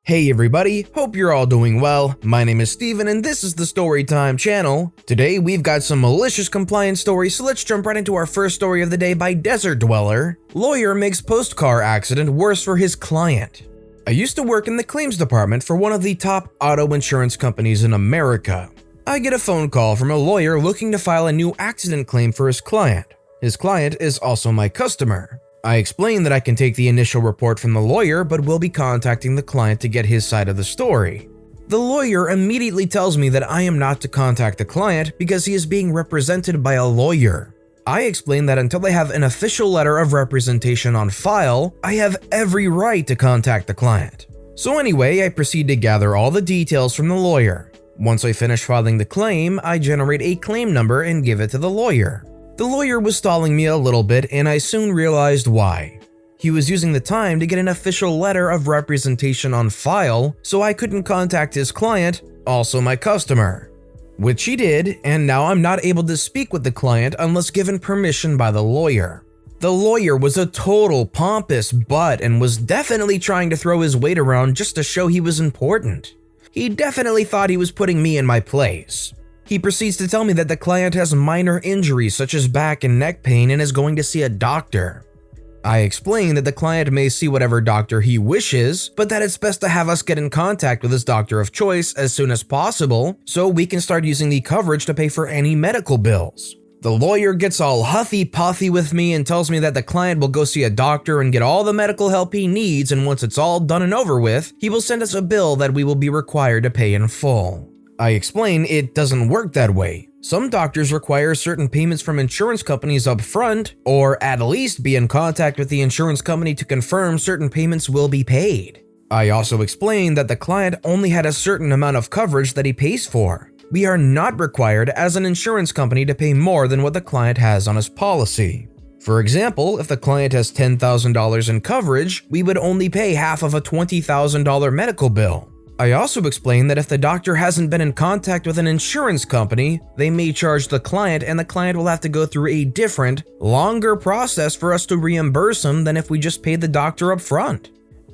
Hey everybody, hope you're all doing well. My name is Steven and this is the Storytime channel. Today we've got some malicious compliance stories, so let's jump right into our first story of the day by Desert Dweller. Lawyer makes post-car accident worse for his client. I used to work in the claims department for one of the top auto insurance companies in America. I get a phone call from a lawyer looking to file a new accident claim for his client. His client is also my customer. I explain that I can take the initial report from the lawyer, but will be contacting the client to get his side of the story. The lawyer immediately tells me that I am not to contact the client because he is being represented by a lawyer. I explain that until I have an official letter of representation on file, I have every right to contact the client. So anyway, I proceed to gather all the details from the lawyer. Once I finish filing the claim, I generate a claim number and give it to the lawyer. The lawyer was stalling me a little bit and I soon realized why. He was using the time to get an official letter of representation on file so I couldn't contact his client, also my customer. Which he did, and now I'm not able to speak with the client unless given permission by the lawyer. The lawyer was a total pompous butt and was definitely trying to throw his weight around just to show he was important. He definitely thought he was putting me in my place. He proceeds to tell me that the client has minor injuries such as back and neck pain and is going to see a doctor. I explain that the client may see whatever doctor he wishes, but that it's best to have us get in contact with his doctor of choice as soon as possible so we can start using the coverage to pay for any medical bills. The lawyer gets all huffy-puffy with me and tells me that the client will go see a doctor and get all the medical help he needs, and once it's all done and over with, he will send us a bill that we will be required to pay in full. I explain it doesn't work that way. Some doctors require certain payments from insurance companies up front, or at least be in contact with the insurance company to confirm certain payments will be paid. I also explain that the client only had a certain amount of coverage that he pays for. We are not required as an insurance company to pay more than what the client has on his policy. For example, if the client has $10,000 in coverage, we would only pay half of a $20,000 medical bill. I also explain that if the doctor hasn't been in contact with an insurance company, they may charge the client and the client will have to go through a different, longer process for us to reimburse him than if we just paid the doctor up front.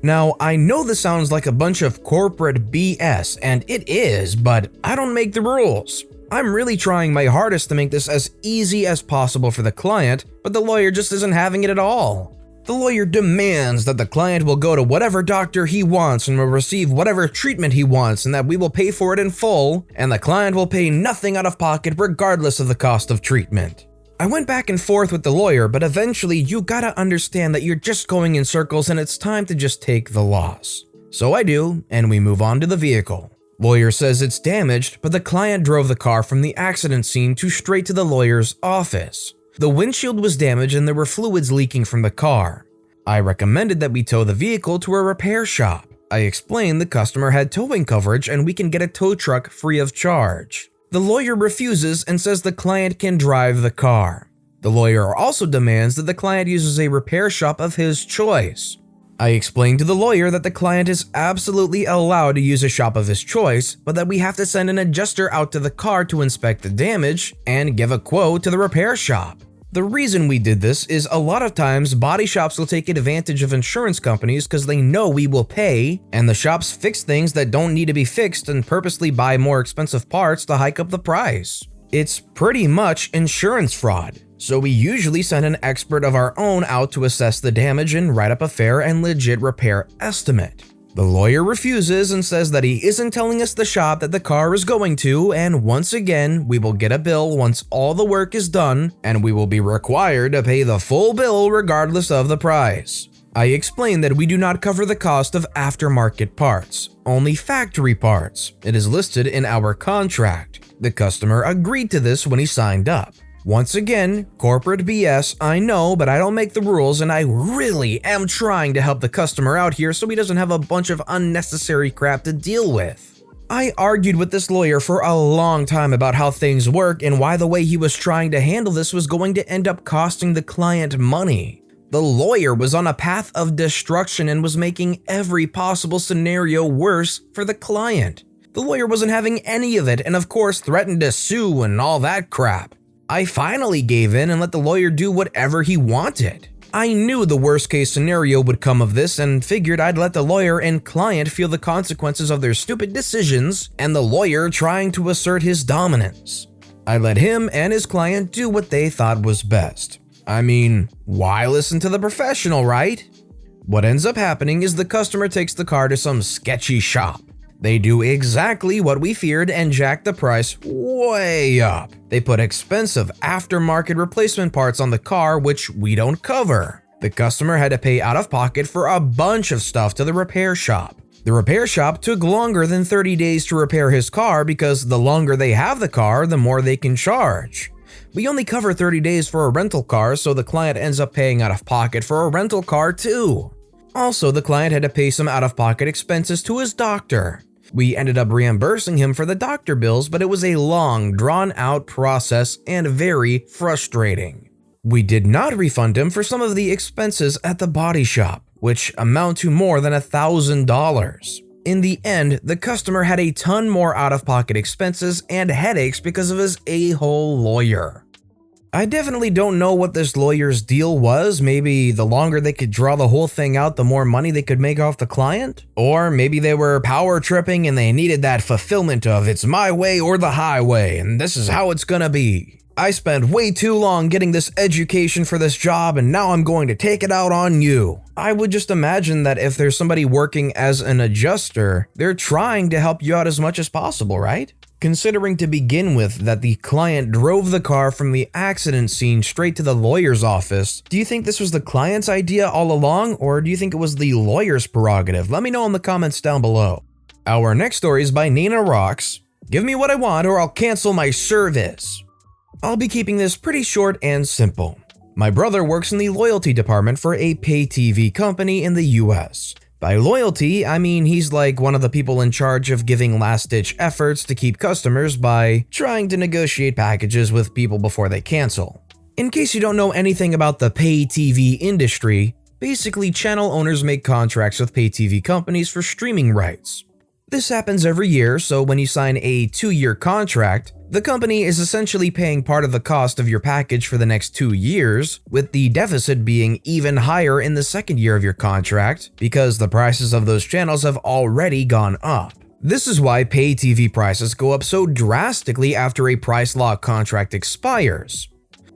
Now, I know this sounds like a bunch of corporate BS, and it is, but I don't make the rules. I'm really trying my hardest to make this as easy as possible for the client, but the lawyer just isn't having it at all. The lawyer demands that the client will go to whatever doctor he wants and will receive whatever treatment he wants and that we will pay for it in full, and the client will pay nothing out of pocket regardless of the cost of treatment. I went back and forth with the lawyer, but eventually you gotta understand that you're just going in circles and it's time to just take the loss. So I do, and we move on to the vehicle. Lawyer says it's damaged, but the client drove the car from the accident scene straight to the lawyer's office. The windshield was damaged and there were fluids leaking from the car. I recommended that we tow the vehicle to a repair shop. I explained the customer had towing coverage and we can get a tow truck free of charge. The lawyer refuses and says the client can drive the car. The lawyer also demands that the client uses a repair shop of his choice. I explained to the lawyer that the client is absolutely allowed to use a shop of his choice, but that we have to send an adjuster out to the car to inspect the damage and give a quote to the repair shop. The reason we did this is a lot of times body shops will take advantage of insurance companies because they know we will pay, and the shops fix things that don't need to be fixed and purposely buy more expensive parts to hike up the price. It's pretty much insurance fraud, so we usually send an expert of our own out to assess the damage and write up a fair and legit repair estimate. The lawyer refuses and says that he isn't telling us the shop that the car is going to, and once again, we will get a bill once all the work is done, and we will be required to pay the full bill regardless of the price. I explain that we do not cover the cost of aftermarket parts, only factory parts. It is listed in our contract. The customer agreed to this when he signed up. Once again, corporate BS, I know, but I don't make the rules and I really am trying to help the customer out here so he doesn't have a bunch of unnecessary crap to deal with. I argued with this lawyer for a long time about how things work and why the way he was trying to handle this was going to end up costing the client money. The lawyer was on a path of destruction and was making every possible scenario worse for the client. The lawyer wasn't having any of it and of course threatened to sue and all that crap. I finally gave in and let the lawyer do whatever he wanted. I knew the worst case scenario would come of this and figured I'd let the lawyer and client feel the consequences of their stupid decisions and the lawyer trying to assert his dominance. I let him and his client do what they thought was best. I mean, why listen to the professional, right? What ends up happening is the customer takes the car to some sketchy shop. They do exactly what we feared and jack the price way up. They put expensive aftermarket replacement parts on the car which we don't cover. The customer had to pay out of pocket for a bunch of stuff to the repair shop. The repair shop took longer than 30 days to repair his car because the longer they have the car, the more they can charge. We only cover 30 days for a rental car, so the client ends up paying out of pocket for a rental car too. Also, the client had to pay some out-of-pocket expenses to his doctor. We ended up reimbursing him for the doctor bills, but it was a long, drawn-out process and very frustrating. We did not refund him for some of the expenses at the body shop, which amount to more than $1,000. In the end, the customer had a ton more out-of-pocket expenses and headaches because of his a-hole lawyer. I definitely don't know what this lawyer's deal was. Maybe the longer they could draw the whole thing out, the more money they could make off the client? Or maybe they were power tripping and they needed that fulfillment of it's my way or the highway, and this is how it's gonna be. I spent way too long getting this education for this job and now I'm going to take it out on you. I would just imagine that if there's somebody working as an adjuster, they're trying to help you out as much as possible, right? Considering to begin with that the client drove the car from the accident scene straight to the lawyer's office, do you think this was the client's idea all along, or do you think it was the lawyer's prerogative? Let me know in the comments down below. Our next story is by Nina Rocks. Give me what I want or I'll cancel my service. I'll be keeping this pretty short and simple. My brother works in the loyalty department for a pay TV company in the US. By loyalty, I mean he's like one of the people in charge of giving last-ditch efforts to keep customers by trying to negotiate packages with people before they cancel. In case you don't know anything about the pay TV industry, basically channel owners make contracts with pay TV companies for streaming rights. This happens every year, so when you sign a 2-year contract, the company is essentially paying part of the cost of your package for the next 2 years, with the deficit being even higher in the second year of your contract because the prices of those channels have already gone up. This is why pay TV prices go up so drastically after a price lock contract expires.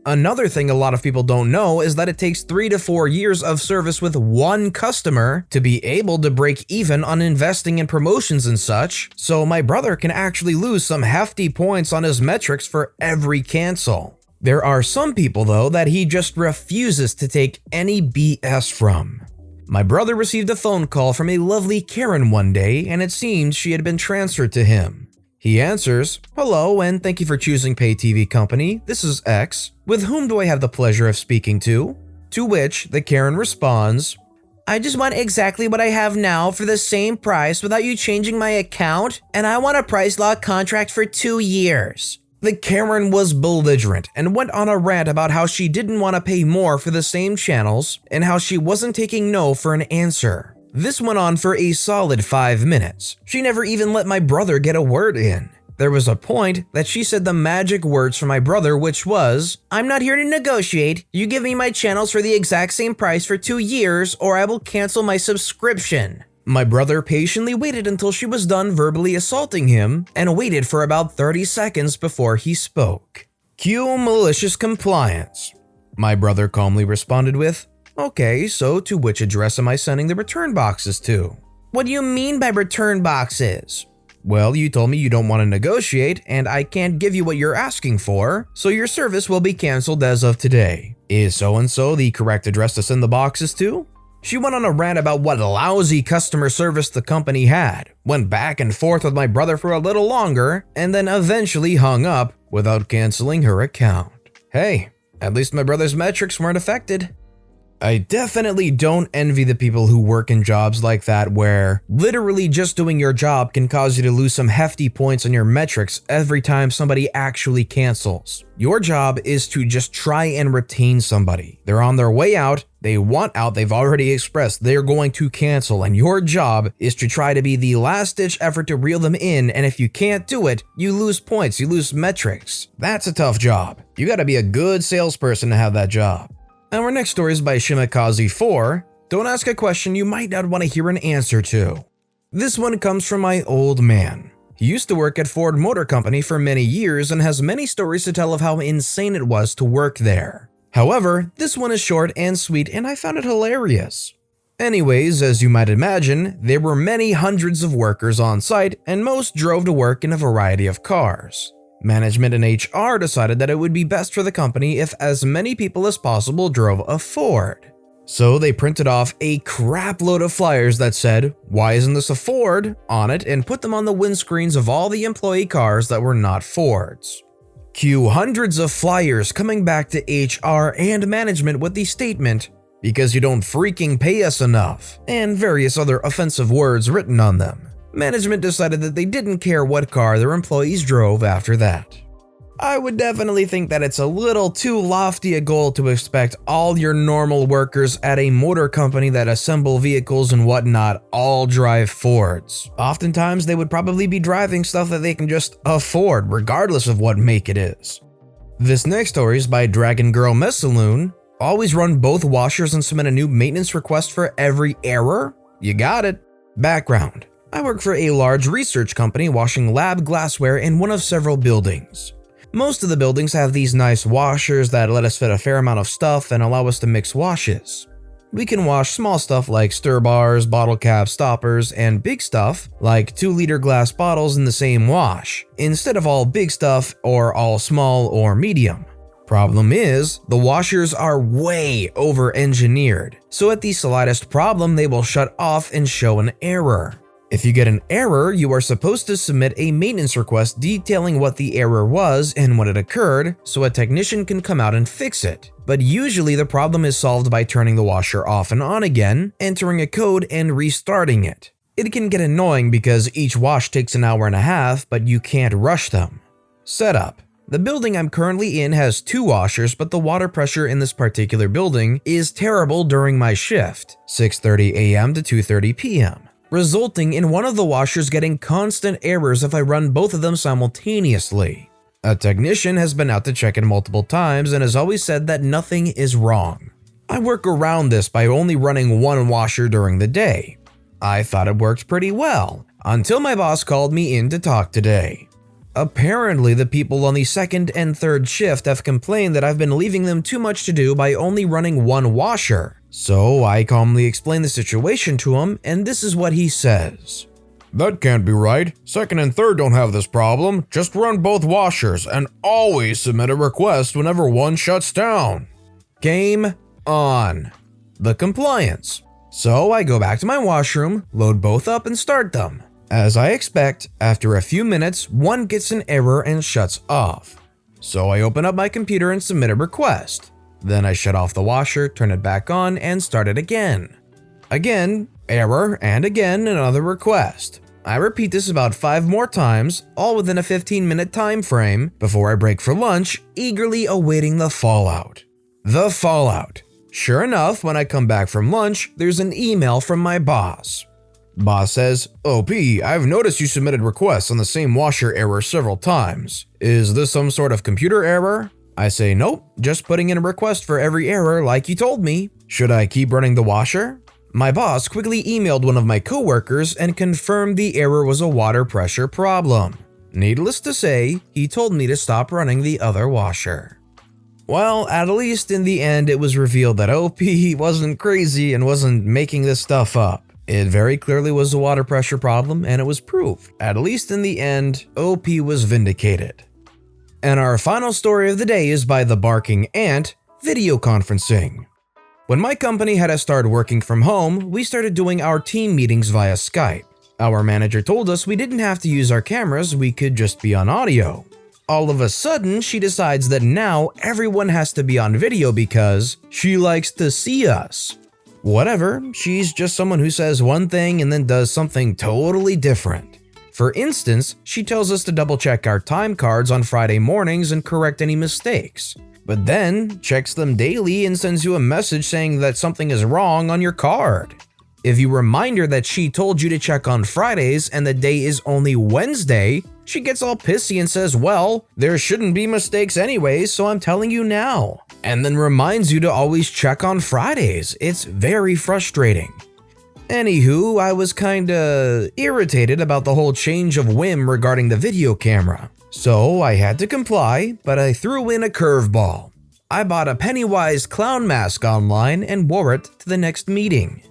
Another thing a lot of people don't know is that it takes 3 to 4 years of service with one customer to be able to break even on investing in promotions and such, so my brother can actually lose some hefty points on his metrics for every cancel. There are some people though that he just refuses to take any BS from. My brother received a phone call from a lovely Karen one day and it seemed she had been transferred to him. He answers, "Hello and thank you for choosing Pay TV Company. This is X. With whom do I have the pleasure of speaking to?" To which the Karen responds, "I just want exactly what I have now for the same price without you changing my account, and I want a price lock contract for 2 years." The Karen was belligerent and went on a rant about how she didn't want to pay more for the same channels and how she wasn't taking no for an answer. This went on for a solid 5 minutes. She never even let my brother get a word in. There was a point that she said the magic words for my brother, which was, "I'm not here to negotiate. You give me my channels for the exact same price for 2 years or I will cancel my subscription." My brother patiently waited until she was done verbally assaulting him and waited for about 30 seconds before he spoke. Cue malicious compliance. My brother calmly responded with, "Okay, so to which address am I sending the return boxes to?" "What do you mean by return boxes?" "Well, you told me you don't want to negotiate and I can't give you what you're asking for, so your service will be canceled as of today. Is so-and-so the correct address to send the boxes to?" She went on a rant about what lousy customer service the company had, went back and forth with my brother for a little longer, and then eventually hung up without canceling her account. Hey, at least my brother's metrics weren't affected. I definitely don't envy the people who work in jobs like that where literally just doing your job can cause you to lose some hefty points on your metrics every time somebody actually cancels. Your job is to just try and retain somebody. They're on their way out, they want out, they've already expressed they're going to cancel, and your job is to try to be the last-ditch effort to reel them in, and if you can't do it, you lose points, you lose metrics. That's a tough job. You gotta be a good salesperson to have that job. Our next story is by Shimakaze4. Don't ask a question you might not want to hear an answer to. This one comes from my old man. He used to work at Ford Motor Company for many years and has many stories to tell of how insane it was to work there. However, this one is short and sweet and I found it hilarious. Anyways, as you might imagine, there were many hundreds of workers on site and most drove to work in a variety of cars. Management and HR decided that it would be best for the company if as many people as possible drove a Ford. So they printed off a crap load of flyers that said, "Why isn't this a Ford?" on it and put them on the windscreens of all the employee cars that were not Fords. Cue hundreds of flyers coming back to HR and management with the statement, "Because you don't freaking pay us enough," and various other offensive words written on them. Management decided that they didn't care what car their employees drove after that. I would definitely think that it's a little too lofty a goal to expect all your normal workers at a motor company that assemble vehicles and whatnot all drive Fords. Oftentimes they would probably be driving stuff that they can just afford regardless of what make it is. This next story is by Dragon Girl Messaloon. Always run both washers and submit a new maintenance request for every error? You got it. Background. I work for a large research company washing lab glassware in one of several buildings. Most of the buildings have these nice washers that let us fit a fair amount of stuff and allow us to mix washes. We can wash small stuff like stir bars, bottle caps, stoppers, and big stuff like 2-liter glass bottles in the same wash, instead of all big stuff or all small or medium. Problem is, the washers are way over-engineered, so at the slightest problem they will shut off and show an error. If you get an error, you are supposed to submit a maintenance request detailing what the error was and when it occurred, so a technician can come out and fix it. But usually the problem is solved by turning the washer off and on again, entering a code, and restarting it. It can get annoying because each wash takes an hour and a half, but you can't rush them. Setup. The building I'm currently in has 2 washers, but the water pressure in this particular building is terrible during my shift, 6:30 a.m. to 2:30 p.m., resulting in one of the washers getting constant errors if I run both of them simultaneously. A technician has been out to check it multiple times and has always said that nothing is wrong. I work around this by only running one washer during the day. I thought it worked pretty well, until my boss called me in to talk today. Apparently, the people on the second and third shift have complained that I've been leaving them too much to do by only running one washer. So I calmly explain the situation to him, and this is what he says. "That can't be right. Second and third don't have this problem. Just run both washers and always submit a request whenever one shuts down." Game on. The compliance. So I go back to my washroom, load both up and start them. As I expect, after a few minutes, one gets an error and shuts off. So I open up my computer and submit a request. Then I shut off the washer, turn it back on, and start it again. Again, error, and again another request. I repeat this about 5 more times, all within a 15-minute time frame, before I break for lunch, eagerly awaiting the fallout. The fallout. Sure enough, when I come back from lunch, there's an email from my boss. Boss says, "OP, I've noticed you submitted requests on the same washer error several times. Is this some sort of computer error?" I say, "Nope, just putting in a request for every error like you told me. Should I keep running the washer?" My boss quickly emailed one of my coworkers and confirmed the error was a water pressure problem. Needless to say, he told me to stop running the other washer. Well, at least in the end it was revealed that OP wasn't crazy and wasn't making this stuff up. It very clearly was a water pressure problem, and it was proved. At least in the end, OP was vindicated. And our final story of the day is by The Barking Ant, video conferencing. When my company had us start working from home, we started doing our team meetings via Skype. Our manager told us we didn't have to use our cameras, we could just be on audio. All of a sudden, she decides that now everyone has to be on video because she likes to see us. Whatever, she's just someone who says one thing and then does something totally different. For instance, she tells us to double check our time cards on Friday mornings and correct any mistakes, but then checks them daily and sends you a message saying that something is wrong on your card. If you remind her that she told you to check on Fridays and the day is only Wednesday, She gets all pissy and says, well, there shouldn't be mistakes anyways, so I'm telling you now. And then reminds you to always check on Fridays. It's very frustrating. Anywho, I was kinda irritated about the whole change of whim regarding the video camera. So I had to comply, but I threw in a curveball. I bought a Pennywise clown mask online and wore it to the next meeting.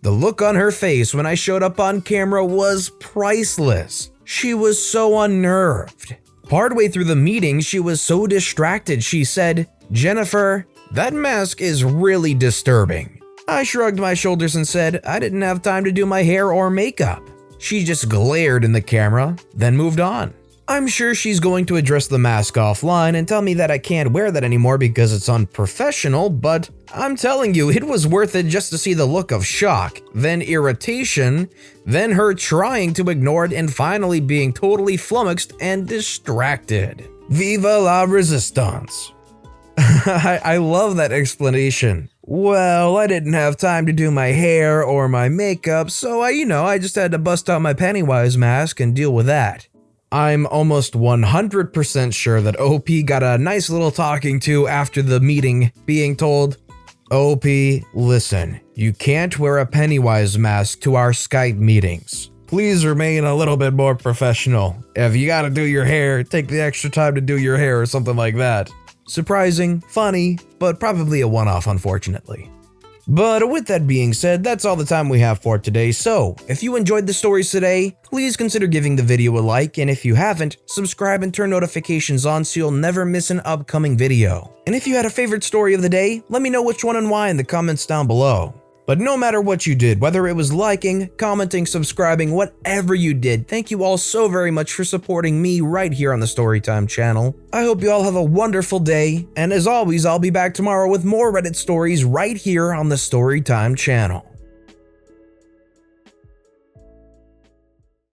The look on her face when I showed up on camera was priceless. She was so unnerved. Partway through the meeting, she was so distracted, she said, "Jennifer, that mask is really disturbing." I shrugged my shoulders and said I didn't have time to do my hair or makeup. She just glared in the camera, then moved on. I'm sure she's going to address the mask offline and tell me that I can't wear that anymore because it's unprofessional, but I'm telling you, it was worth it just to see the look of shock, then irritation, then her trying to ignore it and finally being totally flummoxed and distracted. Viva la resistance. I love that explanation. Well, I didn't have time to do my hair or my makeup, so I just had to bust out my Pennywise mask and deal with that. I'm almost 100% sure that OP got a nice little talking to after the meeting, being told, OP, listen, you can't wear a Pennywise mask to our Skype meetings. Please remain a little bit more professional. If you gotta do your hair, take the extra time to do your hair or something like that. Surprising, funny, but probably a one-off, unfortunately. But with that being said, that's all the time we have for today, so if you enjoyed the stories today, please consider giving the video a like, and if you haven't, subscribe and turn notifications on so you'll never miss an upcoming video. And if you had a favorite story of the day, let me know which one and why in the comments down below. But no matter what you did, whether it was liking, commenting, subscribing, whatever you did, thank you all so very much for supporting me right here on the Storytime channel. I hope you all have a wonderful day, and as always, I'll be back tomorrow with more Reddit stories right here on the Storytime channel.